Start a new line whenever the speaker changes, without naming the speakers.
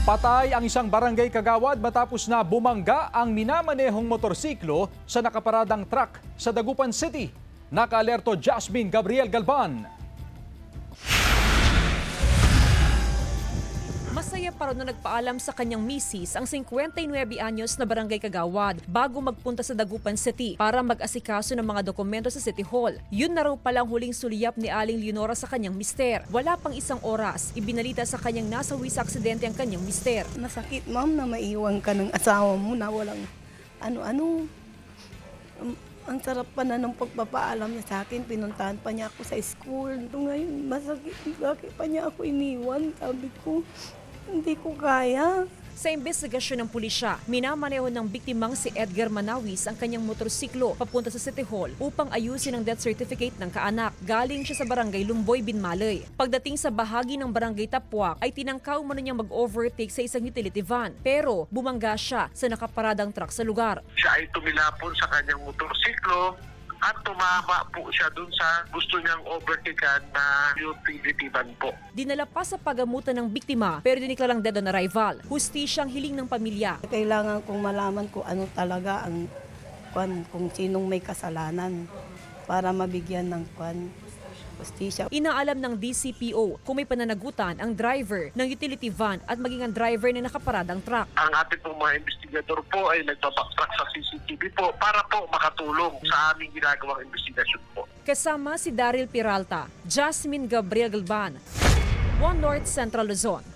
Patay ang isang barangay kagawad matapos na bumangga ang minamanehong motorsiklo sa nakaparadang truck sa Dagupan City. Naka-alerto Jasmine Gabriel Galban.
Masaya pa rin na nagpaalam sa kanyang misis ang 59 anyos na barangay kagawad bago magpunta sa Dagupan City para mag-asikaso ng mga dokumento sa City Hall. Yun na raw palang huling suliyap ni Aling Leonora sa kanyang mister. Wala pang isang oras, ibinalita sa kanyang nasawi sa aksidente ang kanyang mister.
Masakit, ma'am, na maiwan ka ng asawa mo na walang ano-ano. Ang sarap pa na ng pagpapaalam niya sa akin. Pinuntahan pa niya ako sa school. Ito ngayon, masakit. Bakit pa niya ako iniwan? Sabi ko, hindi ko kaya.
Sa investigasyon ng pulisya, minamaneho ng biktimang si Edgar Manawis ang kanyang motorsiklo papunta sa City Hall upang ayusin ang death certificate ng kaanak. Galing siya sa barangay Lumboy, Binmalay. Pagdating sa bahagi ng barangay Tapuac ay tinangkaw man niyang mag-overtake sa isang utility van. Pero bumangga siya sa nakaparadang truck sa lugar.
Siya ay tumilapon sa kanyang motorsiklo at tumama po siya dun sa gusto niyang overtaken na utility van po.
Dinala pa sa pagamutan ng biktima pero diniklarang dead on arrival. Hustisyang hiling ng pamilya.
Kailangan kong malaman kung ano talaga ang kung sinong may kasalanan para mabigyan ng justisya.
Inaalam ng DCPO kung may pananagutan ang driver ng utility van at maging ang driver ng nakaparadang truck.
Ang ating pong mga investigador po ay nagbabacktrack sa CCTV po para po makatulong sa aming ginagawang investigasyon po.
Kasama si Daryl Peralta, Jasmine Gabriel Galban, One North Central Luzon.